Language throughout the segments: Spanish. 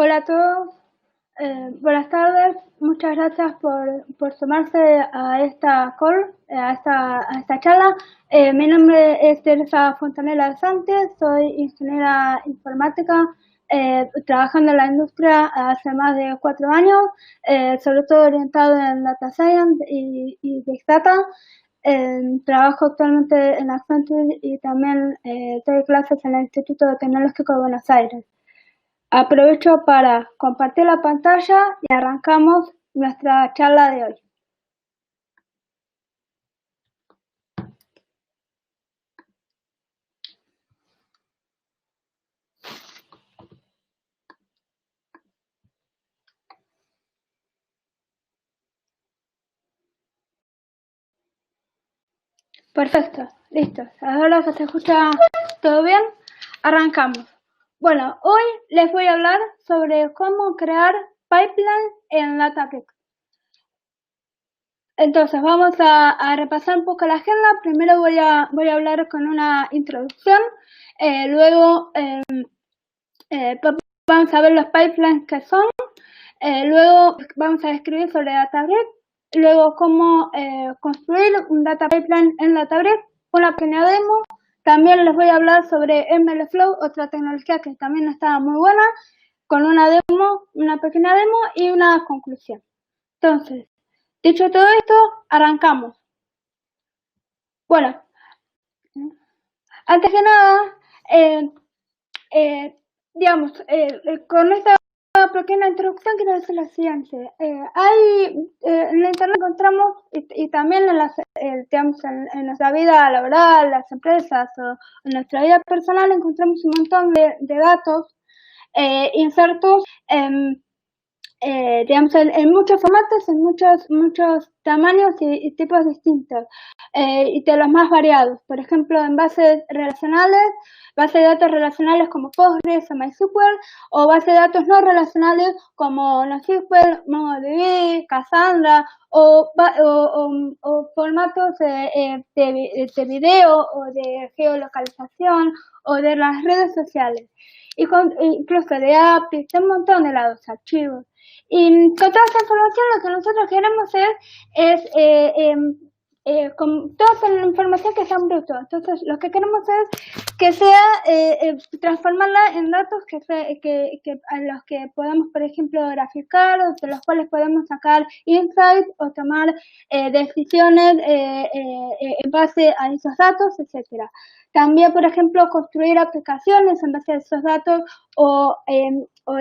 Hola a todos, buenas tardes, muchas gracias por sumarse a esta call, a esta charla. Mi nombre es Teresa Fontanella Santos, soy ingeniera informática, trabajando en la industria hace más de 4 años, sobre todo orientado en Data Science y Big Data. Trabajo actualmente en Accenture y también doy clases en el Instituto Tecnológico de Buenos Aires. Aprovecho para compartir la pantalla y arrancamos nuestra charla de hoy. Perfecto, listo. Ahora que se escucha todo bien, arrancamos. Bueno, hoy les voy a hablar sobre cómo crear pipeline en Databricks. Entonces, vamos a repasar un poco la agenda. Primero voy a hablar con una introducción, luego vamos a ver los pipelines que son, luego vamos a describir sobre Databricks, luego cómo construir un data pipeline en Databricks, una pequeña demo. También les voy a hablar sobre MLflow, otra tecnología que también está muy buena, con una demo, una pequeña demo y una conclusión. Entonces, dicho todo esto, arrancamos. Bueno, antes que nada, digamos, con esta pequeña introducción quiero decir lo siguiente. En la internet encontramos, y también digamos, en nuestra vida laboral, las empresas o en nuestra vida personal, encontramos un montón de datos insertos digamos, en muchos formatos, en muchos tamaños y tipos distintos, y de los más variados. Por ejemplo, en bases de datos relacionales como Postgres o MySQL, o bases de datos no relacionales como NoSQL, MongoDB, Cassandra, o formatos de video o de geolocalización o de las redes sociales. Incluso de apps, de un montón de lados, archivos. Y con toda esta información lo que nosotros queremos es con toda esa información que sea en bruto. Entonces lo que queremos es que sea transformarla en datos a los que podamos, por ejemplo, graficar, o de los cuales podemos sacar insights o tomar decisiones en base a esos datos, etcétera. También, por ejemplo, construir aplicaciones en base a esos datos o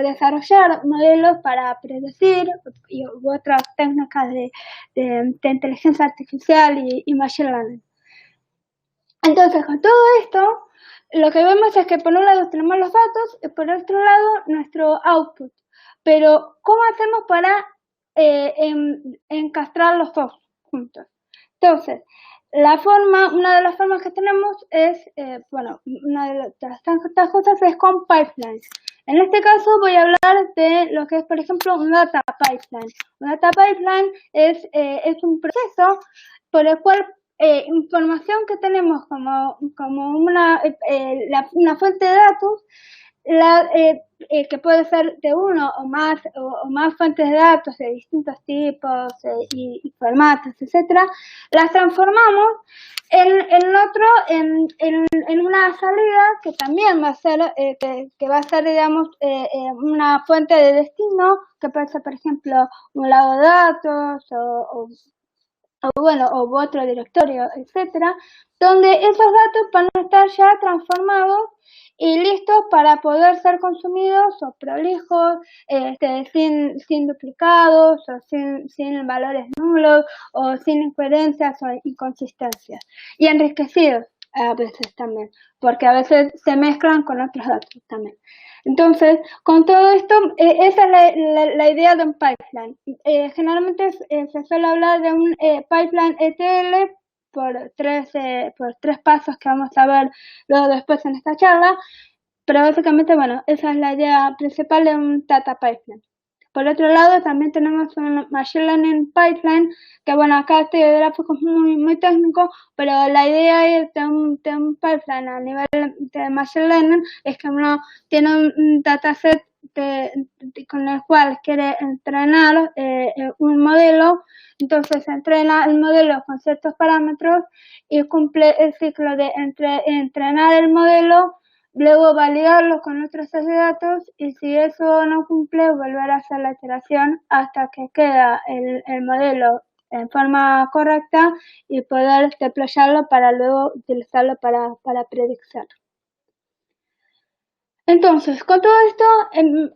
desarrollar modelos para predecir u otras técnicas de inteligencia artificial y machine learning. Entonces, con todo esto, lo que vemos es que por un lado tenemos los datos y por otro lado nuestro output. Pero, ¿cómo hacemos para encastrar los dos juntos? Entonces, una de las formas que tenemos es, una de estas cosas es con pipelines. En este caso voy a hablar de lo que es, por ejemplo, un data pipeline. Un data pipeline es un proceso por el cual información que tenemos como una fuente de datos, que puede ser de uno o más fuentes de datos de distintos tipos y formatos, etcétera, las transformamos en una salida que también va a ser, digamos, una fuente de destino, que puede ser, por ejemplo, un lado de datos o otro directorio, etcétera, donde esos datos van a estar ya transformados y listos para poder ser consumidos o prolijos, sin duplicados o sin valores nulos o sin incoherencias o inconsistencias, y enriquecidos a veces también, porque a veces se mezclan con otros datos también. Entonces, con todo esto, esa es la idea de un pipeline. Generalmente se suele hablar de un pipeline ETL por tres pasos que vamos a ver luego después en esta charla, pero básicamente, bueno, esa es la idea principal de un data pipeline. Por otro lado, también tenemos un Machine Learning Pipeline, que bueno, acá este gráfico es muy técnico, pero la idea de un pipeline a nivel de Machine Learning es que uno tiene un dataset con el cual quiere entrenar un modelo, entonces entrena el modelo con ciertos parámetros y cumple el ciclo de entrenar el modelo, luego validarlo con otros set de datos y si eso no cumple, volver a hacer la iteración hasta que queda el modelo en forma correcta y poder deployarlo para luego utilizarlo para predicción. Entonces, con todo esto,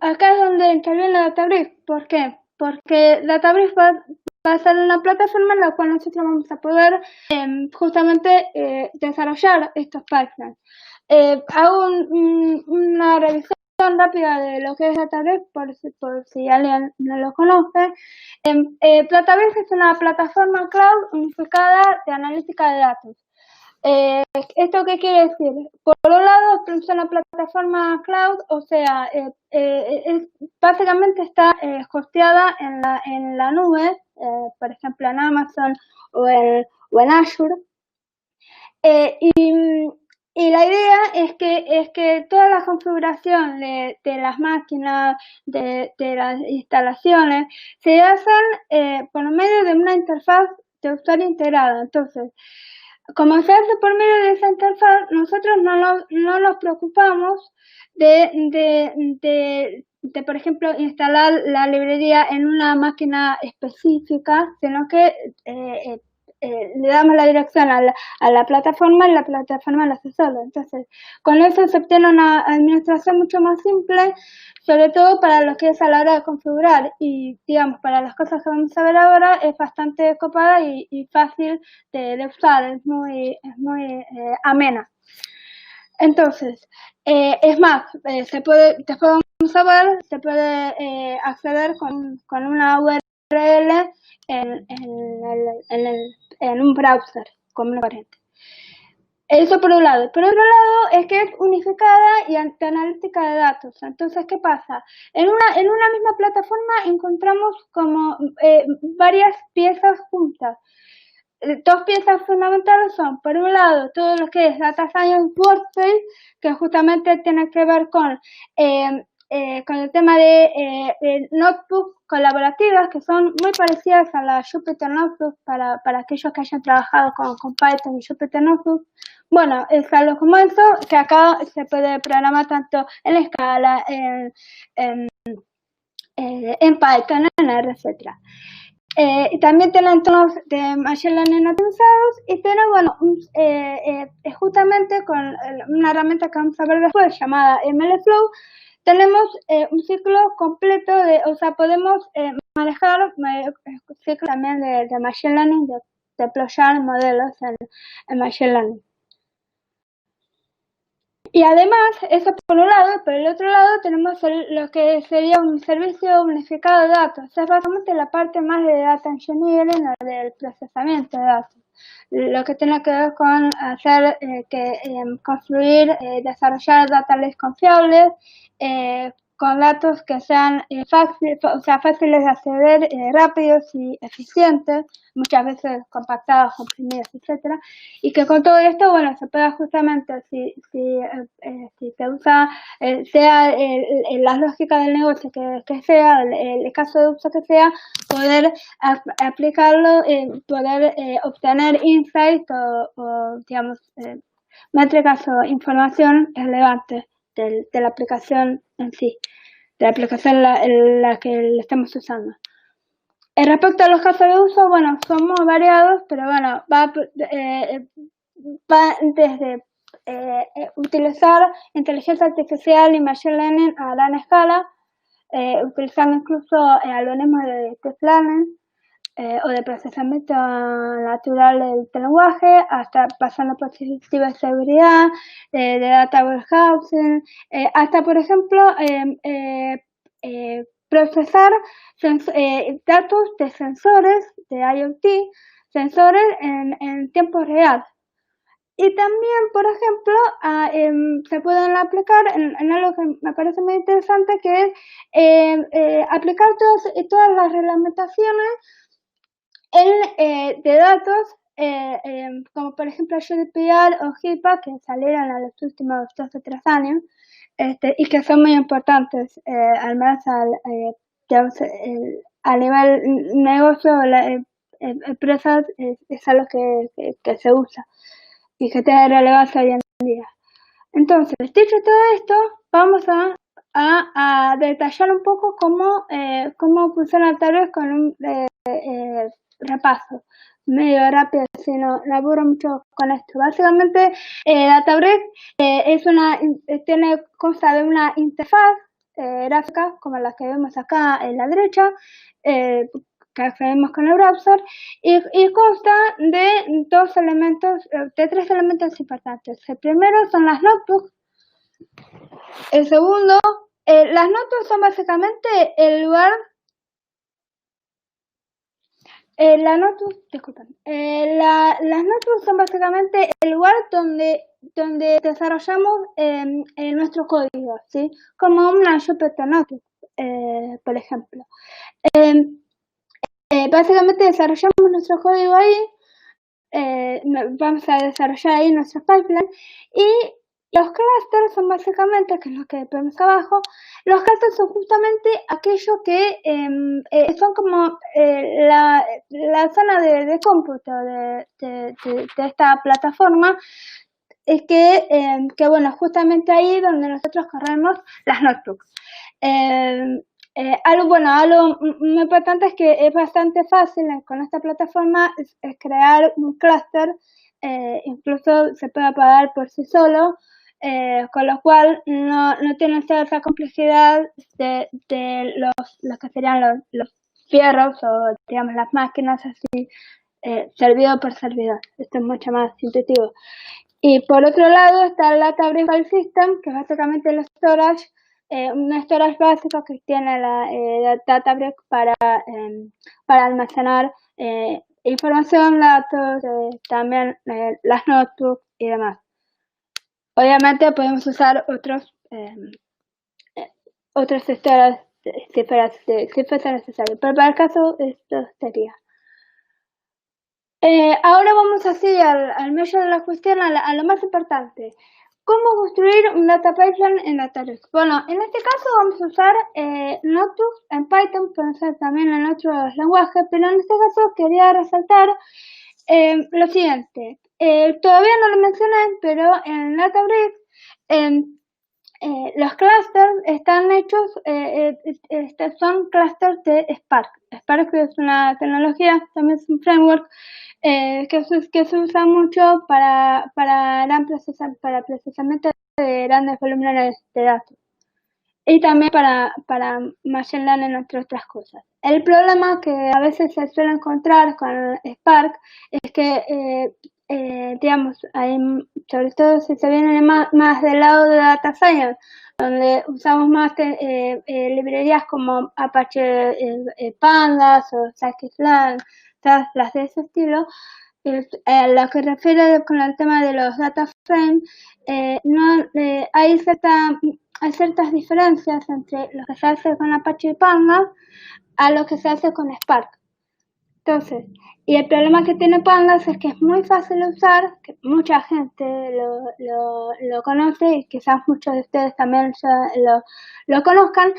acá es donde interviene Databricks. ¿Por qué? Porque Databricks va a ser una plataforma en la cual nosotros vamos a poder justamente desarrollar estos pipelines. Hago una revisión rápida de lo que es Databricks, por si alguien no lo conoce. Databricks es una plataforma cloud unificada de analítica de datos. ¿Esto qué quiere decir? Por un lado, es una plataforma cloud, o sea, básicamente está hosteada en la nube, por ejemplo en Amazon o en Azure. Y la idea es que toda la configuración de las máquinas, de las instalaciones, se hacen por medio de una interfaz de usuario integrada. Entonces, como se hace por medio de esa interfaz, nosotros no nos preocupamos de, por ejemplo, instalar la librería en una máquina específica, sino que le damos la dirección a la plataforma y la plataforma la hace sola. Entonces, con eso se obtiene una administración mucho más simple, sobre todo para lo que es a la hora de configurar y, digamos, para las cosas que vamos a ver ahora es bastante copada y fácil de usar, es muy amena. Entonces, es más, después vamos a ver, se puede acceder con una URL en un browser común y corriente. Eso por un lado. Por otro lado, es que es unificada y analítica de datos. Entonces, ¿qué pasa? En una misma plataforma encontramos como varias piezas juntas. Dos piezas fundamentales son, por un lado, todo lo que es Data Science Workspace, que justamente tiene que ver con el tema de notebooks colaborativas, que son muy parecidas a la Jupyter Notebook para aquellos que hayan trabajado con Python y Jupyter Notebook. Bueno, es algo como eso, que acá se puede programar tanto en Scala, en Python, en R, etc. También tienen entornos de Machine Learning optimizados y tienen, bueno, justamente con una herramienta que vamos a ver después llamada MLflow, tenemos un ciclo completo o sea, podemos manejar ciclos también de Machine Learning, de deployar modelos en Machine Learning. Y además, eso por un lado, por el otro lado tenemos lo que sería un servicio unificado de datos. Es básicamente la parte más de data engineering o del procesamiento de datos. Lo que tiene que ver con hacer construir, desarrollar data lakes confiables, con datos que sean fáciles de acceder, rápidos y eficientes, muchas veces compactados, comprimidos, etcétera, y que con todo esto, bueno, se pueda justamente, si se usa, sea la lógica del negocio que sea, el caso de uso que sea, poder aplicarlo, poder obtener insights o digamos, métricas o información relevante de la aplicación en sí, de la aplicación en la que le estamos usando. Respecto a los casos de uso, bueno, son muy variados, pero bueno, va desde utilizar inteligencia artificial y machine learning a gran escala, utilizando incluso algoritmos de deep learning, o de procesamiento natural del lenguaje, hasta pasando por ciberseguridad, de data warehousing, hasta por ejemplo procesar datos de sensores de IoT, sensores en tiempo real. Y también, por ejemplo, se pueden aplicar en algo que me parece muy interesante, que es aplicar todas las reglamentaciones de datos, como por ejemplo GDPR o HIPAA, que salieron en los últimos 2 o 3 años, y que son muy importantes, al menos digamos, a nivel negocio, empresas, es algo que se usa y que tiene relevancia hoy en día. Entonces, dicho todo esto, vamos a detallar un poco cómo funciona Databricks con un repaso medio rápido, si no aburro mucho con esto. Básicamente, Databricks consta de una interfaz gráfica, como la que vemos acá en la derecha, que accedemos con el browser, y consta de tres elementos importantes. El primero son las notebooks. El segundo, las notebooks son básicamente el lugar. Las notebooks son básicamente el lugar donde desarrollamos nuestro código, ¿sí? Como una Jupyter Notebook, por ejemplo. Básicamente desarrollamos nuestro código ahí, vamos a desarrollar ahí nuestro pipeline, y los clusters son básicamente, que es lo que vemos abajo, los clusters son justamente aquello que son como la zona de cómputo de esta plataforma, que bueno, justamente ahí donde nosotros corremos las notebooks. Algo muy importante es que es bastante fácil con esta plataforma es crear un clúster, incluso se puede apagar por sí solo, con lo cual no tiene esa complejidad de los que serían los fierros o digamos las máquinas así, servidor por servidor. Esto es mucho más intuitivo. Y por otro lado está el Databricks File System, que es básicamente el storage, un storage básico que tiene la Databricks para almacenar información, datos, también las notebooks y demás. Obviamente podemos usar otros storage si fuese necesario, pero para el caso esto sería. Ahora vamos así al meollo de la cuestión, a lo más importante. ¿Cómo construir un data pipeline en Databricks? Bueno, en este caso vamos a usar notebooks en Python, pueden ser también en otros lenguajes, pero en este caso quería resaltar lo siguiente. Todavía no lo mencioné, pero en Databricks los clusters están hechos, son clusters de Spark. Spark es una tecnología, también es un framework que se usa mucho para procesamiento de grandes volúmenes de datos. Y también para machine learning, entre otras cosas. El problema que a veces se suele encontrar con Spark es que, digamos, sobre todo si se viene más del lado de Data Science, donde usamos más librerías como Apache Pandas o Scikit-learn, todas las de ese estilo, lo que refiere con el tema de los data frames, hay ciertas diferencias entre lo que se hace con Apache Pandas a lo que se hace con Spark. Entonces, y el problema que tiene Pandas es que es muy fácil de usar, que mucha gente lo conoce y quizás muchos de ustedes también ya lo conozcan,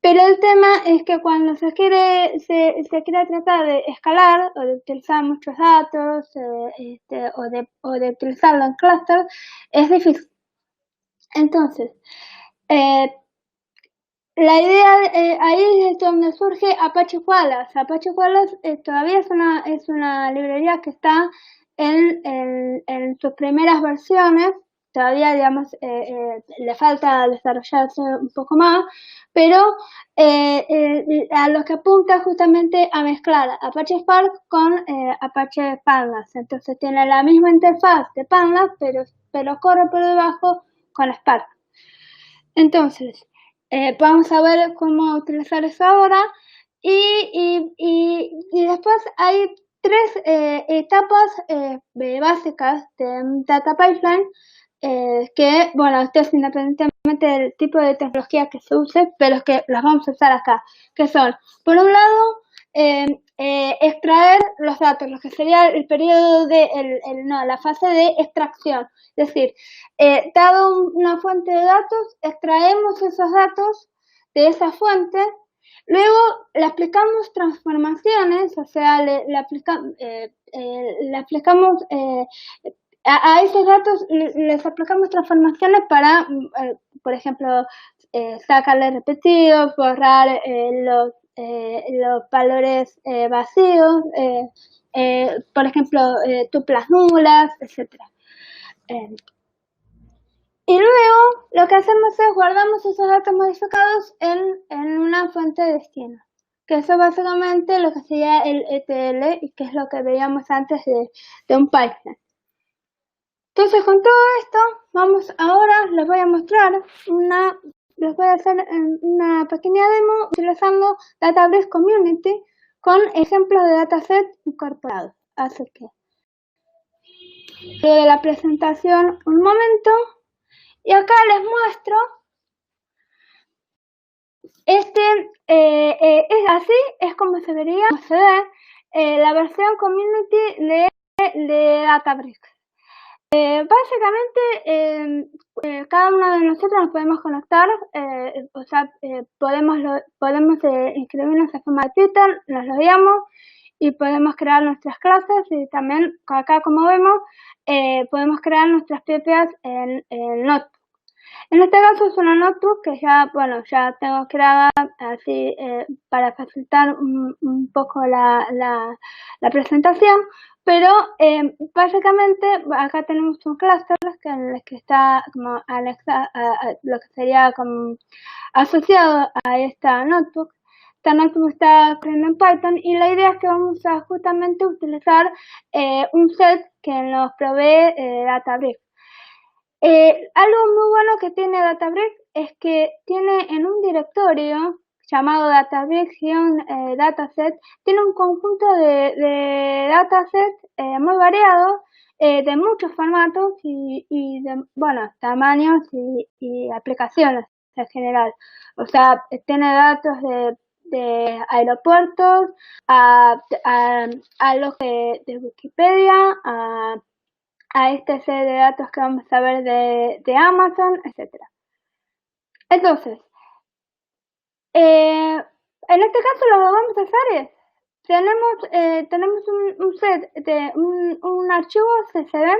pero el tema es que cuando se quiere tratar de escalar o de utilizar muchos datos o de utilizarlo en clusters, es difícil. Entonces, la idea ahí es donde surge Apache Qualys. Apache Qualys todavía es una librería que está en sus primeras versiones. Todavía, digamos, le falta desarrollarse un poco más, pero a lo que apunta justamente a mezclar Apache Spark con Apache Pandas. Entonces tiene la misma interfaz de Pandas, pero corre por debajo con Spark. Entonces, vamos a ver cómo utilizar eso ahora y después hay tres etapas básicas de Data Pipeline que, bueno, esto es independientemente del tipo de tecnología que se use, pero que las vamos a usar acá, que son, por un lado, extraer los datos, lo que sería el periodo de, la fase de extracción. Es decir, dado una fuente de datos, extraemos esos datos de esa fuente, luego le aplicamos transformaciones, o sea, le aplicamos a esos datos les aplicamos transformaciones para, por ejemplo, sacarle repetidos, borrar los valores vacíos, por ejemplo, tuplas nulas, etc. Y luego lo que hacemos es guardamos esos datos modificados en una fuente de destino, que eso básicamente lo que sería el ETL, y que es lo que veíamos antes de un pipeline. Entonces, con todo esto, ahora les voy a mostrar les voy a hacer una pequeña demo utilizando Databricks Community con ejemplos de dataset incorporados. Así que, luego de la presentación, un momento, y acá les muestro, así es como se vería, como se ve, la versión Community de Databricks. Básicamente, cada uno de nosotros nos podemos conectar, o sea, podemos inscribirnos de forma gratuita, nos logueamos y podemos crear nuestras clases, y también acá, como vemos, podemos crear nuestras propias en Notebook. En este caso es una notebook que ya tengo creada así para facilitar un poco la presentación, pero básicamente acá tenemos un cluster en el que está como lo que sería como asociado a esta notebook. Esta notebook está corriendo en Python, y la idea es que vamos a justamente utilizar un set que nos provee Databricks. Algo muy bueno que tiene Databricks es que tiene en un directorio llamado Databricks-dataset, tiene un conjunto de datasets muy variados, de muchos formatos y de tamaños y aplicaciones en general. O sea, tiene datos de aeropuertos, a los de Wikipedia, a este set de datos que vamos a ver de Amazon, etc. Entonces, en este caso lo que vamos a hacer es, tenemos un set de un archivo CSV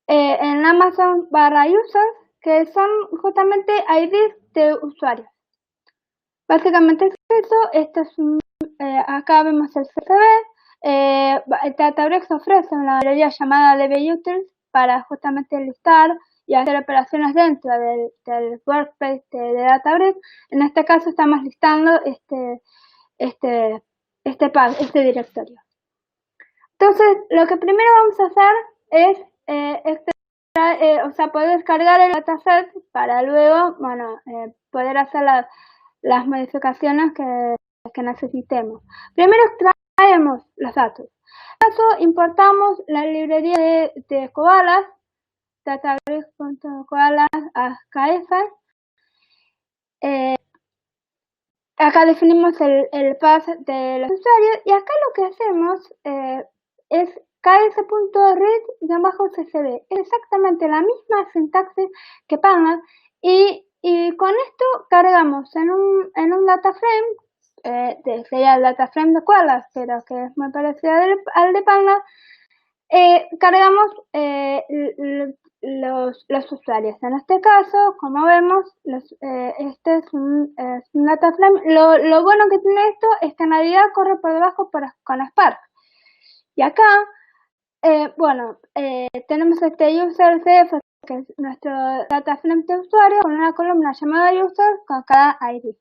en Amazon/users, que son justamente IDs de usuarios. Básicamente es eso. Acá vemos el CSV. Databricks ofrece una librería llamada DBUtils para justamente listar y hacer operaciones dentro del workspace de Databricks. En este caso estamos listando este directorio. Entonces, lo que primero vamos a hacer es poder descargar el dataset para luego, poder hacer las modificaciones que necesitemos. Primero extraemos los datos. En este caso, importamos la librería de Koalas, databricks.koalas.kf. Acá definimos el path de los usuarios, y acá lo que hacemos es ks.read-ccb. Es exactamente la misma sintaxis que Panda, y con esto cargamos en un dataframe, sería el dataframe de Koalas, pero que es muy parecido al de Panda. Cargamos los usuarios. En este caso, como vemos, este es un dataframe. Lo bueno que tiene esto es que en realidad corre por debajo con Spark. Y acá, tenemos este user.cf, que es nuestro dataframe de usuario, con una columna llamada user con cada ID.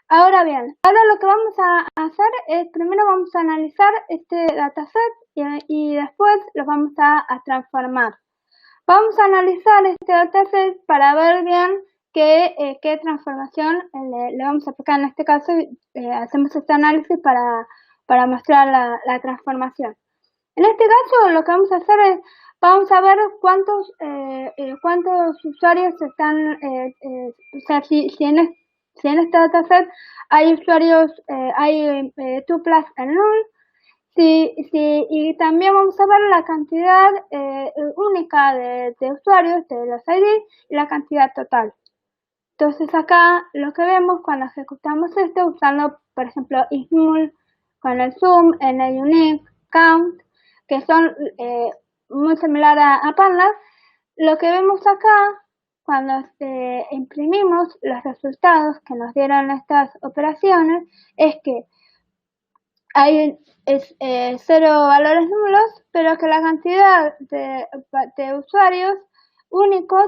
Ahora bien, lo que vamos a hacer es, primero vamos a analizar este dataset y después lo vamos a transformar. Vamos a analizar este dataset para ver bien qué transformación le vamos a aplicar. En este caso, hacemos este análisis para mostrar la transformación. En este caso, lo que vamos a hacer es, vamos a ver cuántos usuarios están, Si en este dataset hay usuarios, hay tuplas en null, y también vamos a ver la cantidad única de usuarios de los ID y la cantidad total. Entonces acá lo que vemos cuando ejecutamos esto usando, por ejemplo, ismul con el sum, en el unique, count, que son muy similares a pandas, lo que vemos acá cuando imprimimos los resultados que nos dieron estas operaciones es que hay cero valores nulos, pero que la cantidad de usuarios únicos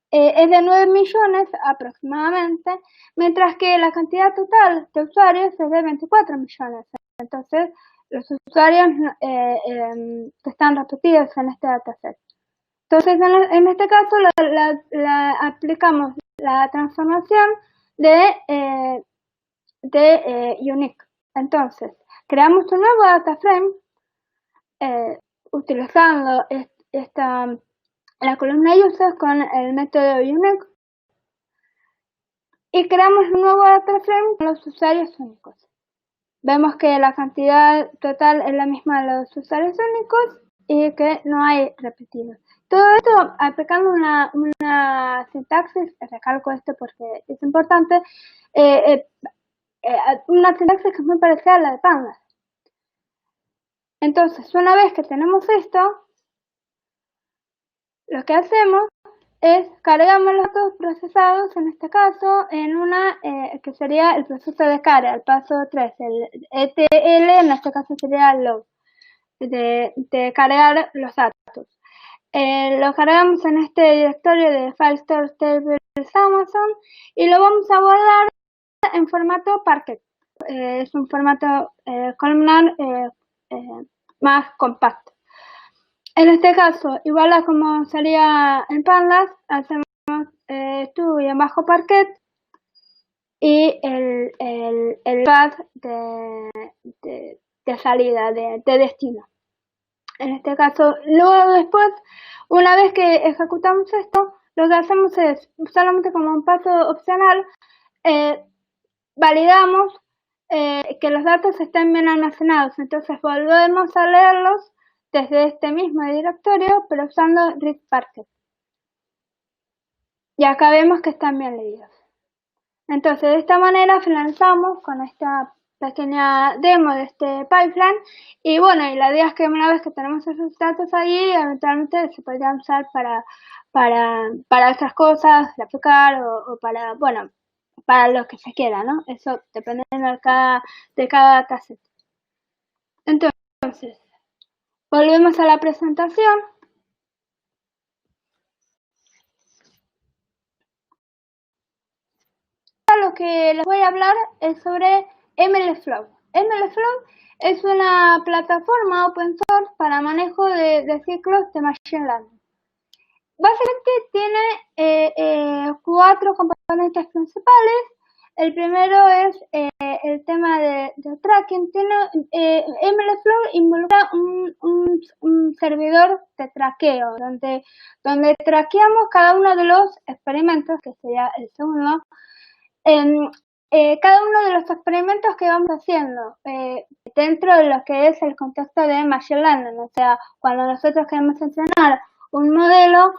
es de 9 millones aproximadamente, mientras que la cantidad total de usuarios es de 24 millones. Entonces, los usuarios están repetidos en este dataset. Entonces, en este caso, aplicamos la transformación de unique. Entonces, creamos un nuevo dataframe utilizando la columna users con el método unique y creamos un nuevo dataframe con los usuarios únicos. Vemos que la cantidad total es la misma de los usuarios únicos y que no hay repetidos. Todo esto aplicando una sintaxis, recalco esto porque es importante, una sintaxis que es muy parecida a la de Pandas. Entonces, una vez que tenemos esto, lo que hacemos es cargamos los datos procesados, en este caso, en una que sería el proceso de carga, el paso 3, el ETL, en este caso sería el load, de cargar los datos. Lo cargamos en este directorio de file store tables Amazon y lo vamos a guardar en formato Parquet. Es un formato columnar más compacto. En este caso, igual a como sería en Pandas, hacemos to y en bajo Parquet y el path de salida, de destino. En este caso, luego después, una vez que ejecutamos esto, lo que hacemos es, solamente como un paso opcional, validamos que los datos estén bien almacenados. Entonces volvemos a leerlos desde este mismo directorio, pero usando read parquet. Y acá vemos que están bien leídos. Entonces de esta manera finalizamos con esta pequeña demo de este pipeline. Y bueno, y la idea es que una vez que tenemos esos datos ahí, eventualmente se podrían usar para otras cosas, graficar o para, bueno, para lo que se quiera, ¿no? Eso depende de cada dataset. Entonces, volvemos a la presentación. Lo que les voy a hablar es sobre MLflow. MLflow es una plataforma open source para manejo de ciclos de Machine Learning. Básicamente tiene 4 componentes principales. El primero es el tema de tracking. MLflow involucra un servidor de traqueo, donde traqueamos cada uno de los experimentos, que sería el segundo. Cada uno de los experimentos que vamos haciendo dentro de lo que es el contexto de Machine Learning. O sea, cuando nosotros queremos entrenar un modelo,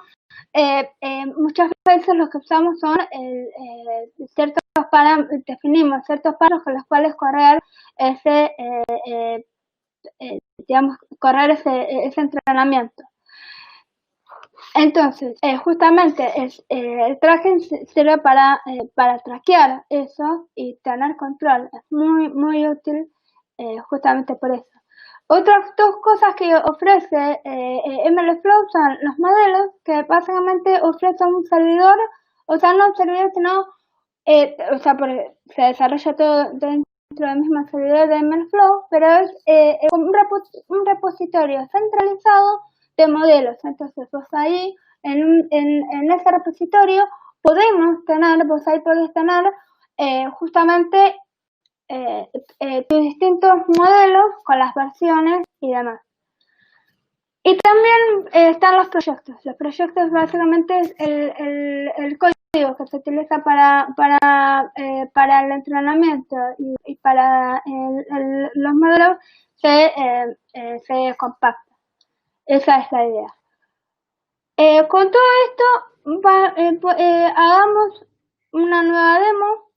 muchas veces lo que usamos son definimos ciertos parámetros con los cuales correr ese entrenamiento. Entonces, justamente el tracking sirve para traquear eso y tener control. Es muy, muy útil justamente por eso. Otras 2 cosas que ofrece MLflow son los modelos, que básicamente ofrecen un servidor, o sea, no un servidor, sino, se desarrolla todo dentro del mismo servidor de MLflow, pero es un repositorio centralizado de modelos. Entonces, vos ahí, en ese repositorio, vos ahí podés tener justamente tus distintos modelos con las versiones y demás. Y también están los proyectos. Los proyectos básicamente es el código código que se utiliza para el entrenamiento y para los modelos se compacta. Esa es la idea. Con todo esto, hagamos una nueva demo.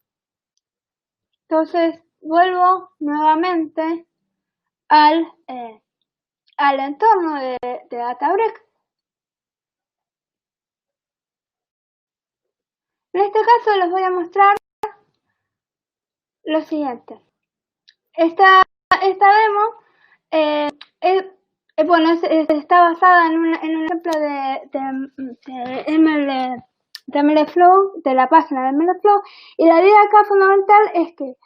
Entonces vuelvo nuevamente al entorno de Databricks. En este caso les voy a mostrar lo siguiente. Esta demo bueno, está basada en un ejemplo de MLflow, de la página de MLflow, y la idea acá fundamental es que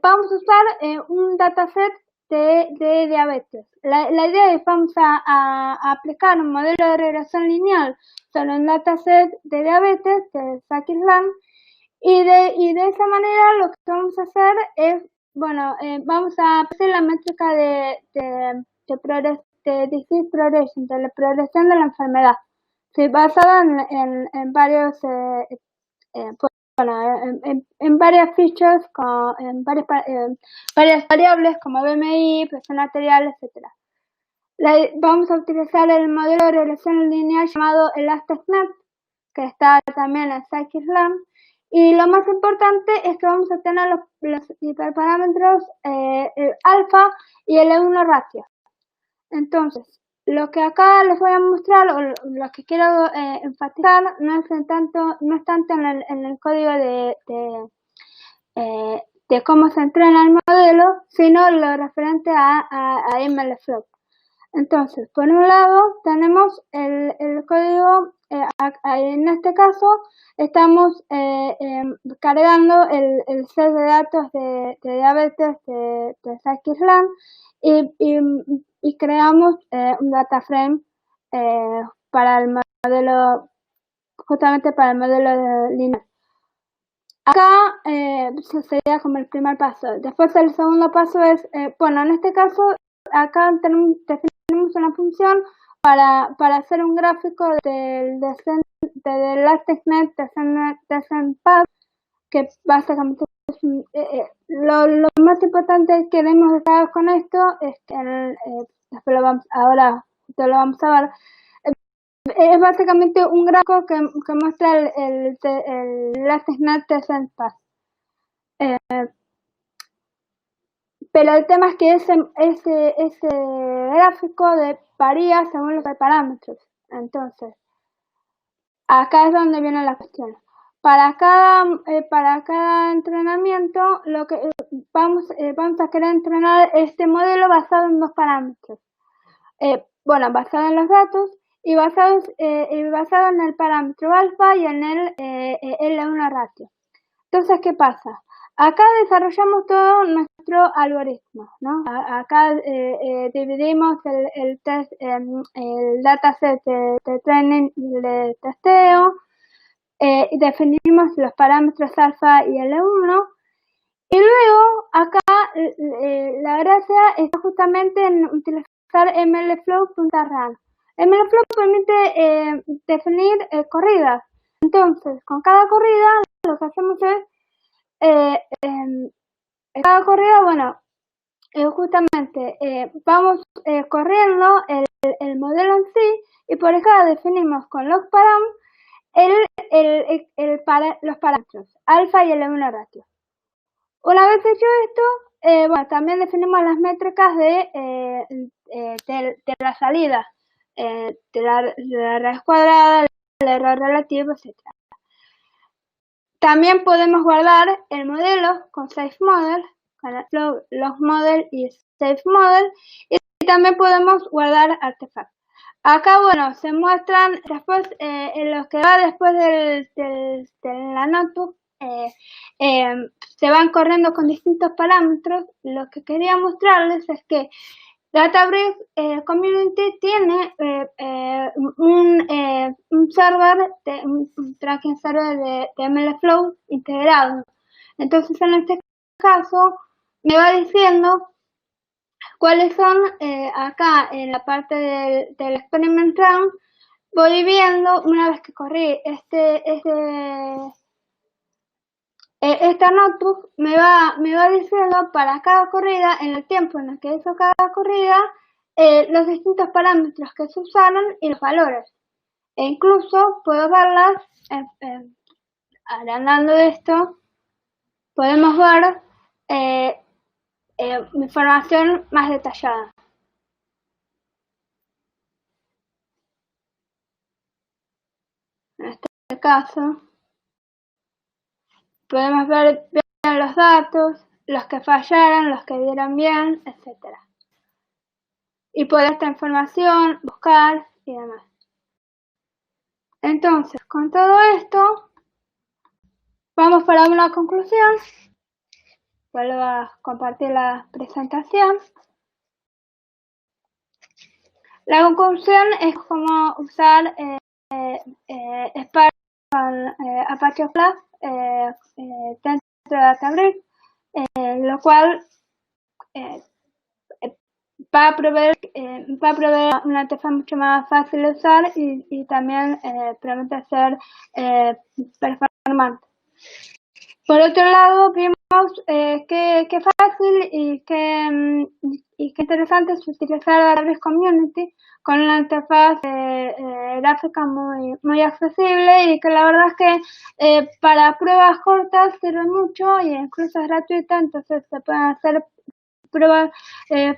vamos a usar un dataset de diabetes. La idea es que vamos a aplicar un modelo de regresión lineal sobre un dataset de diabetes de Scikit-learn, y de esa manera lo que vamos a hacer es, bueno, vamos a hacer la métrica de disease progression, de la progresión de la enfermedad, sí, basada en varios en varias features, en varias variables como BMI, presión arterial, etc. Vamos a utilizar el modelo de regresión lineal llamado ElasticNet, que está también en Scikit-learn, y lo más importante es que vamos a tener los hiperparámetros alfa y L1 ratio. Entonces, lo que acá les voy a mostrar, o lo que quiero enfatizar, no es tanto en el código de cómo se entrena el modelo, sino lo referente a MLflow. Entonces, por un lado tenemos el código, en este caso estamos cargando el set de datos de diabetes de Scikit-learn y creamos un data frame para el modelo, justamente para el modelo lineal. Acá sería como el primer paso. Después el segundo paso es, bueno, en este caso acá definimos una función para hacer un gráfico del ElasticNet Descent Path, que básicamente es lo más importante que queremos destacar con esto es que después ahora lo vamos a ver. Es básicamente un gráfico que muestra el ElasticNet Descent Path. Pero el tema es que ese gráfico varía según los parámetros. Entonces, acá es donde viene la cuestión. Para cada entrenamiento, lo que vamos a querer entrenar este modelo basado en dos parámetros. Bueno, basado en los datos y basado en el parámetro alfa y en el L1 ratio. Entonces, ¿qué pasa? Acá desarrollamos todo nuestro algoritmo, ¿no? Acá dividimos el dataset de training y de testeo, y definimos los parámetros alfa y L1, y luego acá la gracia está justamente en utilizar mlflow.run. mlflow permite definir corridas. Entonces, con cada corrida lo que hacemos es en cada corrida, bueno, justamente vamos corriendo el modelo en sí, y por acá definimos con los param los parámetros alfa y L1 ratio. Una vez hecho esto, bueno, también definimos las métricas de la salida, de la raíz cuadrada, el error relativo, etc. También podemos guardar el modelo con SafeModel, con el logModel y SafeModel, y también podemos guardar artefactos. Acá, bueno, se muestran después, en lo que va después de la notebook, se van corriendo con distintos parámetros. Lo que quería mostrarles es que Databricks Community tiene un server, un tracking server de MLflow integrado. Entonces, en este caso, me va diciendo cuáles son acá en la parte del experiment run voy viendo, una vez que corrí esta notebook, me va diciendo para cada corrida, en el tiempo en el que hizo cada corrida, los distintos parámetros que se usaron y los valores. E incluso puedo verlas, agrandando esto, podemos ver información más detallada. En este caso, podemos ver bien los datos, los que fallaron, los que dieron bien, etc. Y poder esta información, buscar y demás. Entonces, con todo esto, vamos para una conclusión. Vuelvo a compartir la presentación. La conclusión es cómo usar Spark con Apache Flap dentro de Databricks, lo cual va a proveer una interfaz mucho más fácil de usar y también permite ser performante. Por otro lado, vimos qué fácil y qué interesante es utilizar Databricks Community con una interfaz gráfica muy accesible y que la verdad es que para pruebas cortas sirve mucho y incluso es gratuita, entonces se pueden hacer pruebas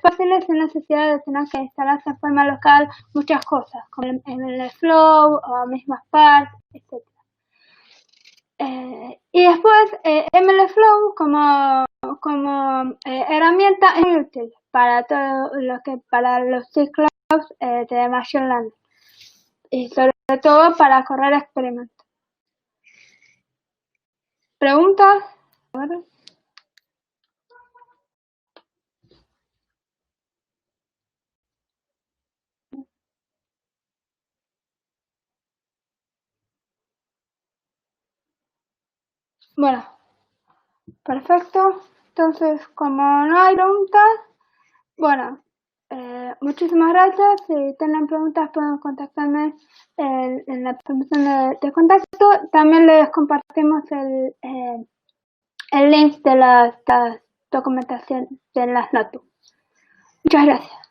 fáciles sin necesidad de tener que instalarse en forma local muchas cosas, como MLflow o mismo Spark, etc. Y después MLflow como herramienta es muy útil para todo para los ciclos de Machine Learning y sobre todo para correr experimentos. ¿Preguntas? Bueno, perfecto. Entonces, como no hay preguntas, bueno, muchísimas gracias. Si tienen preguntas pueden contactarme en la información de contacto. También les compartimos el link de la documentación de las notas. Muchas gracias.